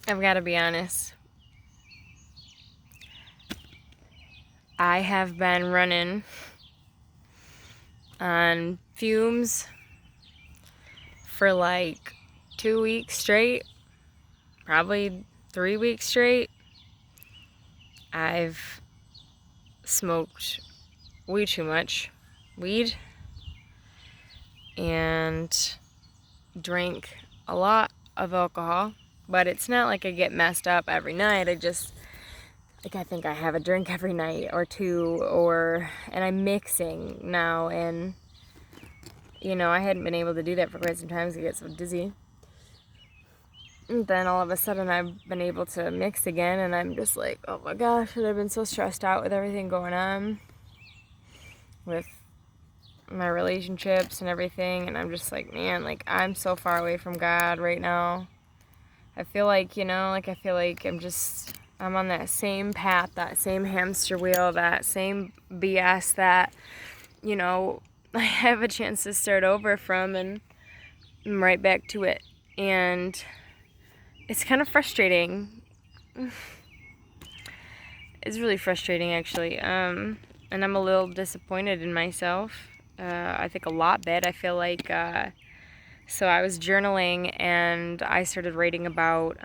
I've got to be honest. I have been running on fumes for like 2 weeks straight, probably 3 weeks straight. I've smoked way too much weed and drank a lot of alcohol, but it's not like I get messed up every night. I think I have a drink every night or two, and I'm mixing now, and I hadn't been able to do that for quite some time because I get so dizzy. And then all of a sudden I've been able to mix again, and I'm just like, oh my gosh, and I've been so stressed out with everything going on with my relationships and everything, and I'm just like, man, like I'm so far away from God right now. I feel like, I'm on that same path, that same hamster wheel, that same BS that, I have a chance to start over from, and I'm right back to it. And it's kind of frustrating. It's really frustrating, actually. And I'm a little disappointed in myself. I think a lot bit. I feel like, so I was journaling and I started writing about,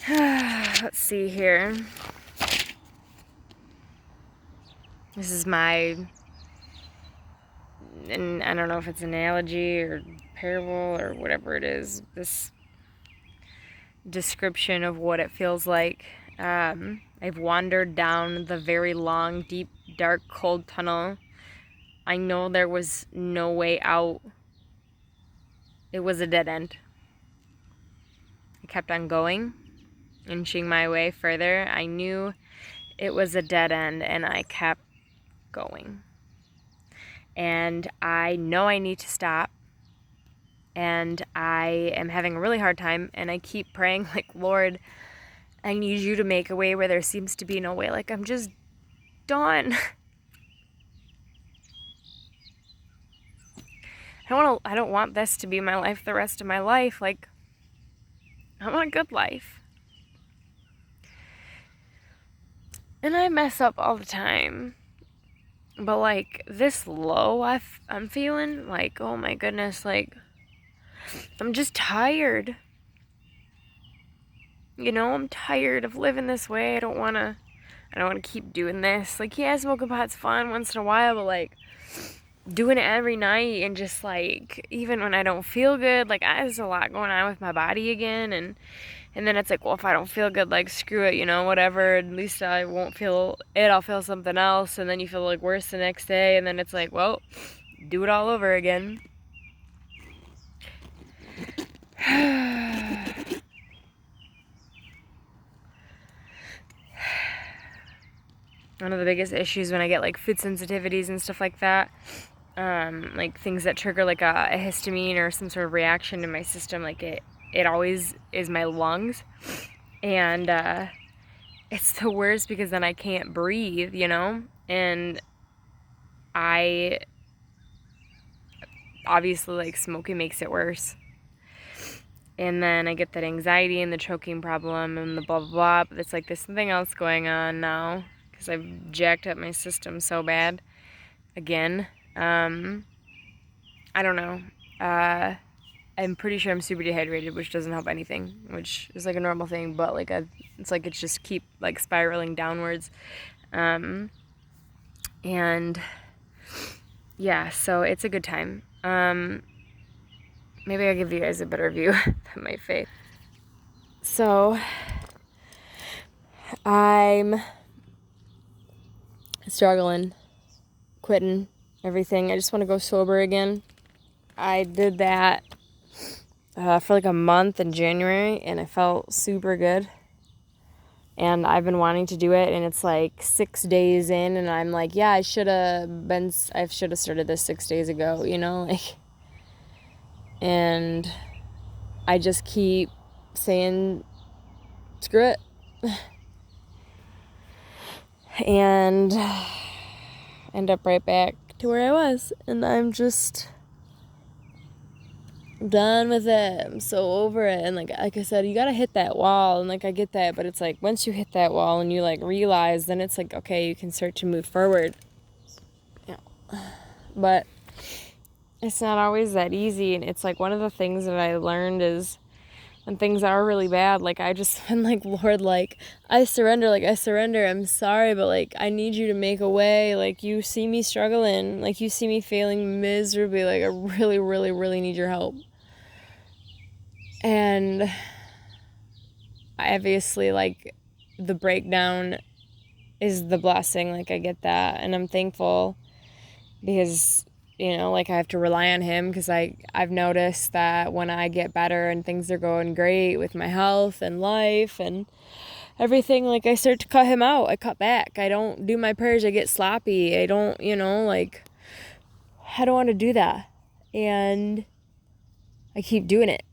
let's see here. This is and I don't know if it's analogy or parable or whatever it is, this description of what it feels like. I've wandered down the very long, deep, dark, cold tunnel. I know there was no way out. It was a dead end. I kept on going, inching my way further. I knew it was a dead end, and I kept going. And I know I need to stop. And I am having a really hard time, and I keep praying, like, Lord, I need you to make a way where there seems to be no way. Like, I'm just done. I don't want this to be my life the rest of my life. Like, I want a good life. And I mess up all the time. But, like, this low I'm feeling, like, oh my goodness, like, I'm just tired. I'm tired of living this way. I don't want to keep doing this. Like, yeah, smoking pot's fun once in a while, but, like, doing it every night and just, like, even when I don't feel good, like, there's a lot going on with my body again, and then it's like, well, if I don't feel good, like, screw it, whatever, at least I won't feel it, I'll feel something else, and then you feel, like, worse the next day, and then it's like, well, do it all over again. One of the biggest issues when I get, like, food sensitivities and stuff like that, like, things that trigger, like, a histamine or some sort of reaction in my system, like, it always is my lungs, and, it's the worst because then I can't breathe, and I, obviously, like, smoking makes it worse, and then I get that anxiety and the choking problem and the blah, blah, blah, but it's like there's something else going on now, because I've jacked up my system so bad, again. I don't know. I'm pretty sure I'm super dehydrated, which doesn't help anything, which is like a normal thing, but like it's like it's just keep like spiraling downwards. And yeah, so it's a good time. Maybe I'll give you guys a better view than my face. So I'm struggling, quitting everything. I just want to go sober again. I did that for like a month in January, and I felt super good. And I've been wanting to do it, and it's like 6 days in, and I'm like, yeah, I should have started this 6 days ago, like, and I just keep saying, screw it, and end up right back to where I was, and I'm just done with it. I'm so over it. And like I said, you gotta hit that wall. And like I get that, but it's like once you hit that wall and you like realize, then it's like okay, you can start to move forward. Yeah. But it's not always that easy. And it's like one of the things that I learned is when things are really bad, like I just been like, Lord, like I surrender, I'm sorry, but like I need you to make a way. Like you see me struggling, like you see me failing miserably, like I really, really, really need your help. And obviously, like the breakdown is the blessing, like I get that, and I'm thankful because like I have to rely on him because I've noticed that when I get better and things are going great with my health and life and everything, like I start to cut him out. I cut back. I don't do my prayers. I get sloppy. I don't, like I don't want to do that. And I keep doing it.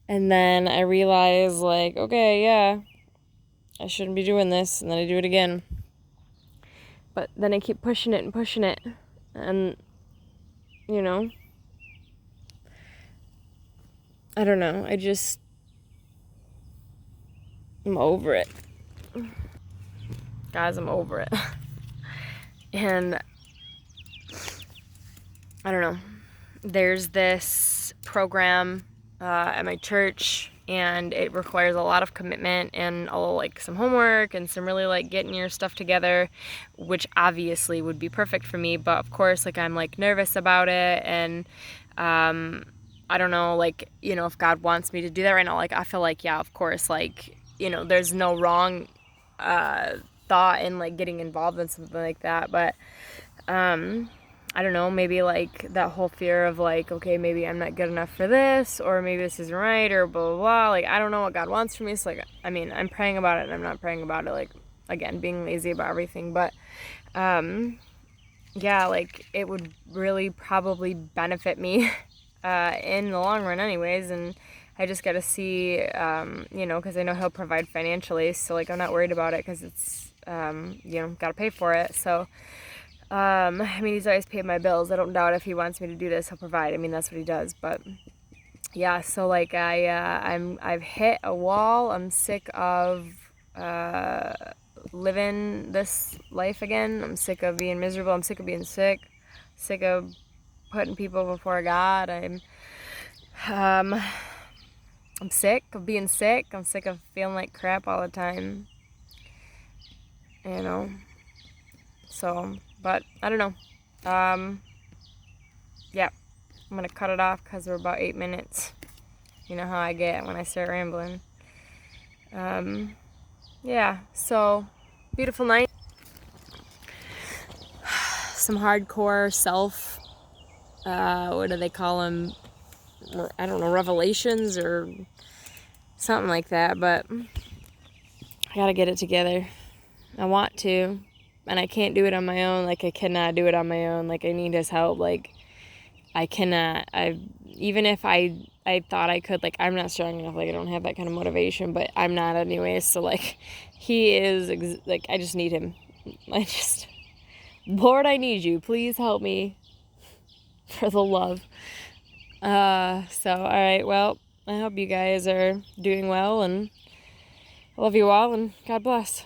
And then I realize like, okay, yeah, I shouldn't be doing this, and then I do it again. But then I keep pushing it and pushing it. And I don't know. I'm over it. Guys, I'm over it. And I don't know. There's this program at my church, and it requires a lot of commitment and like some homework and some really like getting your stuff together, which obviously would be perfect for me. But of course, like I'm like nervous about it, and I don't know, like, if God wants me to do that right now. Like I feel like, yeah, of course, like, there's no wrong thought in like getting involved in something like that. But I don't know, maybe like that whole fear of like, okay, maybe I'm not good enough for this, or maybe this isn't right, or blah, blah, blah. Like, I don't know what God wants from me. So, like, I mean, I'm praying about it and I'm not praying about it, like, again, being lazy about everything. But, yeah, like, it would really probably benefit me in the long run, anyways. And I just got to see, because I know He'll provide financially. So, like, I'm not worried about it because it's, got to pay for it. So, I mean, He's always paid my bills. I don't doubt if He wants me to do this, He'll provide. I mean, that's what He does. But yeah, so like I've hit a wall. I'm sick of living this life again. I'm sick of being miserable. I'm sick of being sick. Sick of putting people before God. I'm sick of being sick. I'm sick of feeling like crap all the time. So, but I don't know. Yeah, I'm gonna cut it off because we're about 8 minutes. You know how I get when I start rambling. Yeah, so beautiful night. Some hardcore self, what do they call them? I don't know, revelations or something like that, but I gotta get it together. I want to, and I can't do it on my own. Like, I cannot do it on my own. Like, I need His help. Like, I cannot. Even if I thought I could, like, I'm not strong enough. Like, I don't have that kind of motivation, but I'm not anyways. So, like, He is, like, I just need Him. Lord, I need you. Please help me for the love. So, all right. Well, I hope you guys are doing well, and I love you all, and God bless.